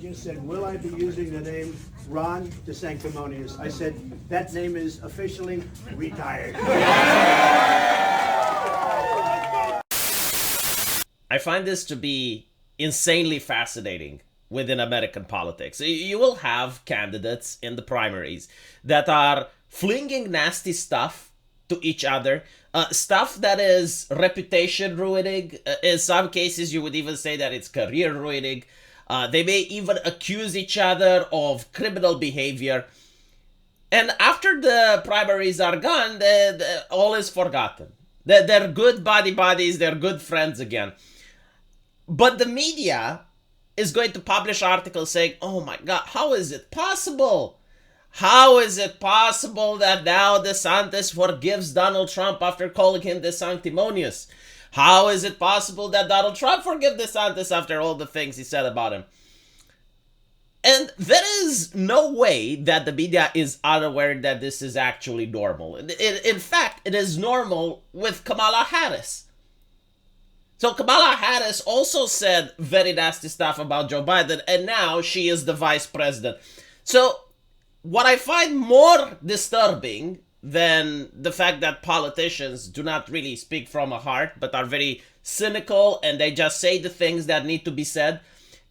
just said, will I be using the name Ron DeSanctimonious? I said, that name is officially retired. I find this to be insanely fascinating within American politics. You will have candidates in the primaries that are flinging nasty stuff to each other, stuff that is reputation ruining. In some cases, you would even say that it's career ruining. They may even accuse each other of criminal behavior. And after the primaries are gone, all is forgotten. They're good buddies, they're good friends again. But the media is going to publish articles saying, oh my God, how is it possible? How is it possible that now DeSantis forgives Donald Trump after calling him DeSanctimonious? How is it possible that Donald Trump forgives DeSantis after all the things he said about him? And there is no way that the media is unaware that this is actually normal. In fact, it is normal with Kamala Harris. So Kamala Harris also said very nasty stuff about Joe Biden, and now she is the vice president. So what I find more disturbing than the fact that politicians do not really speak from a heart, but are very cynical and they just say the things that need to be said,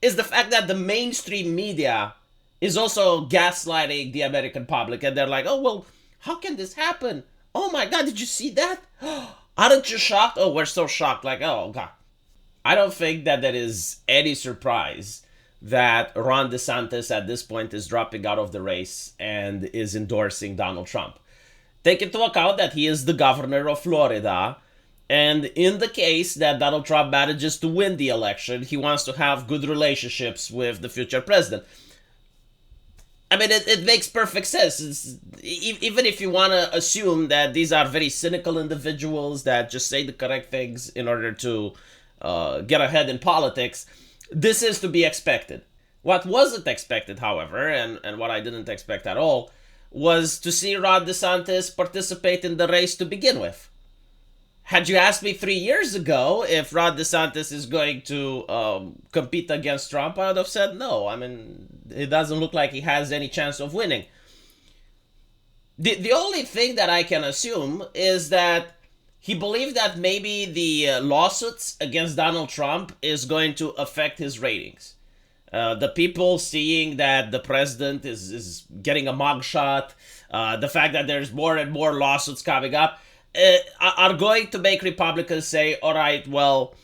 is the fact that the mainstream media is also gaslighting the American public. And they're like, oh, well, how can this happen? Oh my God, did you see that? Aren't you shocked? Oh, we're so shocked. Like, oh, God. I don't think that there is any surprise that Ron DeSantis at this point is dropping out of the race and is endorsing Donald Trump. Take into account that he is the governor of Florida. And in the case that Donald Trump manages to win the election, he wants to have good relationships with the future president. I mean, it makes perfect sense. Even if you want to assume that these are very cynical individuals that just say the correct things in order to get ahead in politics, this is to be expected. What wasn't expected, however, and what I didn't expect at all, was to see Ron DeSantis participate in the race to begin with. Had you asked me 3 years ago if Ron DeSantis is going to compete against Trump, I would have said no. I mean, it doesn't look like he has any chance of winning. The only thing that I can assume is that he believed that maybe the lawsuits against Donald Trump is going to affect his ratings. The people seeing that the president is getting a mugshot, the fact that there's more and more lawsuits coming up, are going to make Republicans say, all right, well,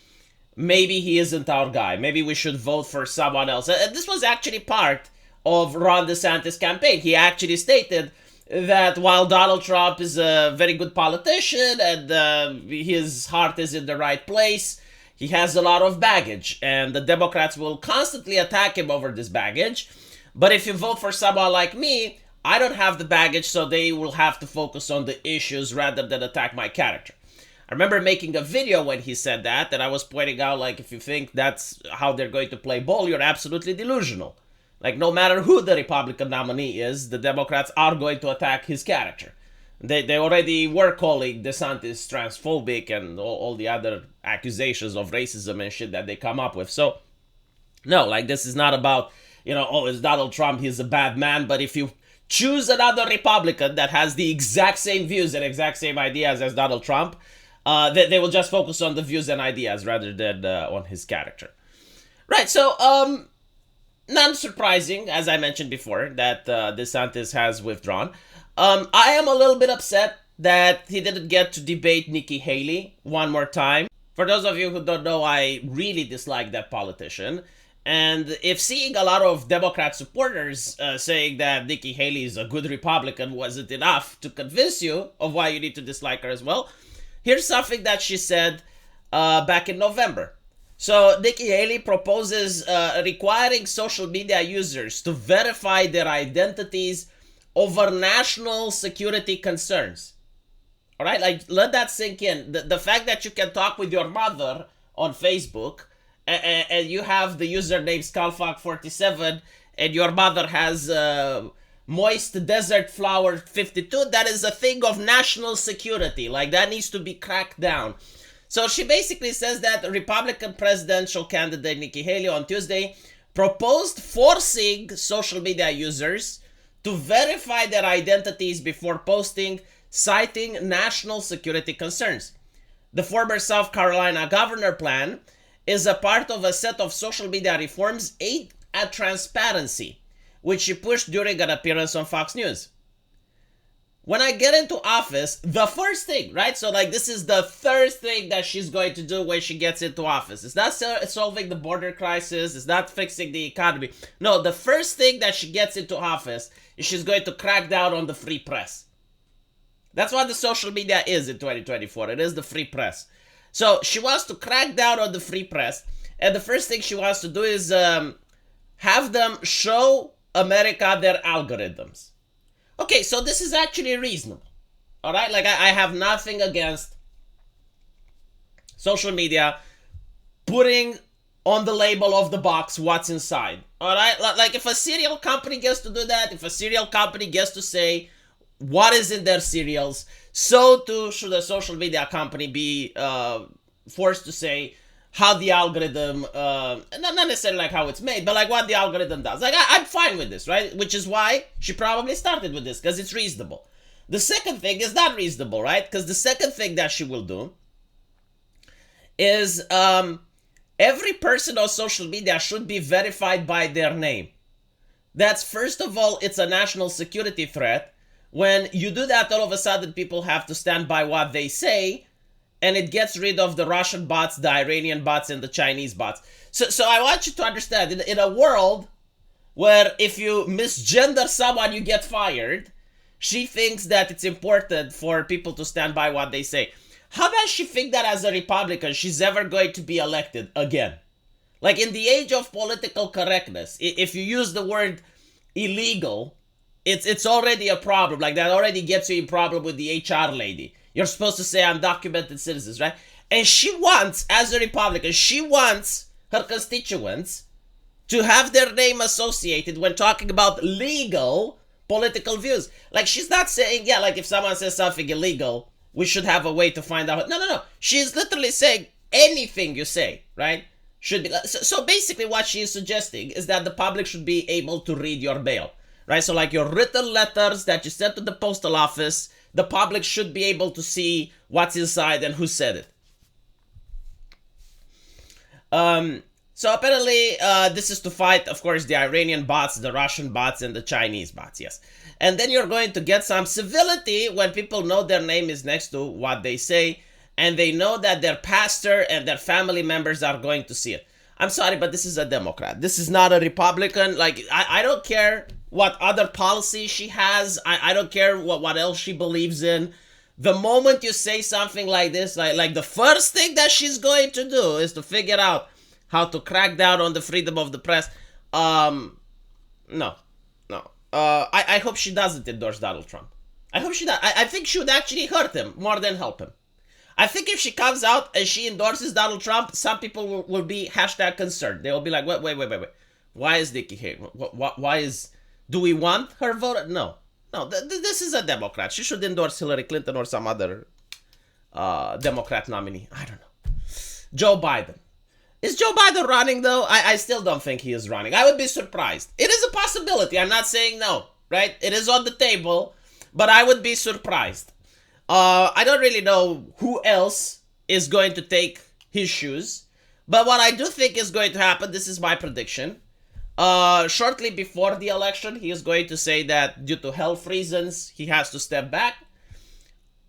maybe he isn't our guy. Maybe we should vote for someone else. And this was actually part of Ron DeSantis' campaign. He actually stated that while Donald Trump is a very good politician and his heart is in the right place, he has a lot of baggage. And the Democrats will constantly attack him over this baggage. But if you vote for someone like me, I don't have the baggage, so they will have to focus on the issues rather than attack my character. I remember making a video when he said that, and I was pointing out, like, if you think that's how they're going to play ball, you're absolutely delusional. Like, no matter who the Republican nominee is, the Democrats are going to attack his character. They already were calling DeSantis transphobic and all the other accusations of racism and shit that they come up with. So, no, like, this is not about, oh, it's Donald Trump, he's a bad man, but if you choose another Republican that has the exact same views and exact same ideas as Donald Trump, they will just focus on the views and ideas rather than on his character. Right, so, not surprising, as I mentioned before, that DeSantis has withdrawn. I am a little bit upset that he didn't get to debate Nikki Haley one more time. For those of you who don't know, I really dislike that politician. And if seeing a lot of Democrat supporters saying that Nikki Haley is a good Republican wasn't enough to convince you of why you need to dislike her as well, here's something that she said back in November. So Nikki Haley proposes requiring social media users to verify their identities over national security concerns. All right, like, let that sink in. The fact that you can talk with your mother on Facebook and you have the username Skalfak47 and your mother has Moist Desert Flower 52, that is a thing of national security. Like, that needs to be cracked down. So she basically says that Republican presidential candidate Nikki Haley on Tuesday proposed forcing social media users to verify their identities before posting, citing national security concerns. The former South Carolina governor plan is a part of a set of social media reforms aimed at transparency, which she pushed during an appearance on Fox News. When I get into office, the first thing, right? So like this is the third thing that she's going to do when she gets into office. It's not solving the border crisis. It's not fixing the economy. No, the first thing that she gets into office is she's going to crack down on the free press. That's what the social media is in 2024. It is the free press. So she wants to crack down on the free press. And the first thing she wants to do is have them show America their algorithms. Okay, so this is actually reasonable. All right, like I have nothing against social media putting on the label of the box what's inside. All right, like if a cereal company gets to do that, if a cereal company gets to say what is in their cereals, so too should a social media company be forced to say how the algorithm, not necessarily like how it's made, but like what the algorithm does. Like I'm fine with this, right? Which is why she probably started with this, because it's reasonable. The second thing is not reasonable, right? Because the second thing that she will do is every person on social media should be verified by their name. That's, first of all, it's a national security threat. When you do that, all of a sudden people have to stand by what they say, and it gets rid of the Russian bots, the Iranian bots, and the Chinese bots. So I want you to understand, in a world where if you misgender someone, you get fired, she thinks that it's important for people to stand by what they say. How does she think that as a Republican, she's ever going to be elected again? Like in the age of political correctness, if you use the word illegal, it's already a problem. Like that already gets you in problem with the HR lady. You're supposed to say undocumented citizens, right? And she wants, as a Republican, she wants her constituents to have their name associated when talking about legal political views. Like she's not saying, yeah, like if someone says something illegal, we should have a way to find out. No. She's literally saying anything you say, right? Should be. So basically what she is suggesting is that the public should be able to read your mail, right? So like your written letters that you sent to the postal office, the public should be able to see what's inside and who said it. So apparently this is to fight, of course, the Iranian bots, the Russian bots, and the Chinese bots, yes. And then you're going to get some civility when people know their name is next to what they say, and they know that their pastor and their family members are going to see it. I'm sorry, but this is a Democrat. This is not a Republican. Like, I don't care what other policies she has. I don't care what else she believes in. The moment you say something like this, like the first thing that she's going to do is to figure out how to crack down on the freedom of the press. No. I hope she doesn't endorse Donald Trump. I hope she does. I think she would actually hurt him more than help him. I think if she comes out and she endorses Donald Trump, some people will be #concerned. They will be like, wait. Why is Nikki here? Why is... Do we want her vote? No. This is a Democrat. She should endorse Hillary Clinton or some other Democrat nominee. I don't know. Joe Biden. Is Joe Biden running, though? I still don't think he is running. I would be surprised. It is a possibility. I'm not saying no, right? It is on the table, but I would be surprised. I don't really know who else is going to take his shoes, but what I do think is going to happen, this is my prediction, shortly before the election, he is going to say that due to health reasons, he has to step back,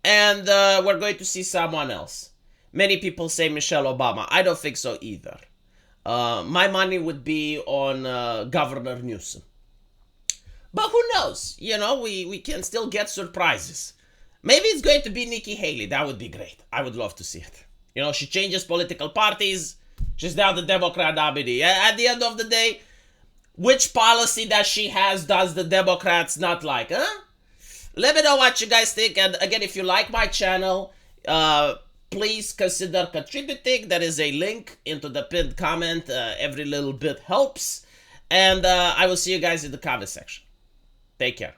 and we're going to see someone else. Many people say Michelle Obama. I don't think so either. My money would be on Governor Newsom. But who knows? You know, we can still get surprises. Maybe it's going to be Nikki Haley. That would be great. I would love to see it. You know, she changes political parties. She's now the Democrat nominee. At the end of the day, which policy that she has does the Democrats not like, huh? Let me know what you guys think. And again, if you like my channel, please consider contributing. There is a link into the pinned comment. Every little bit helps. And I will see you guys in the comment section. Take care.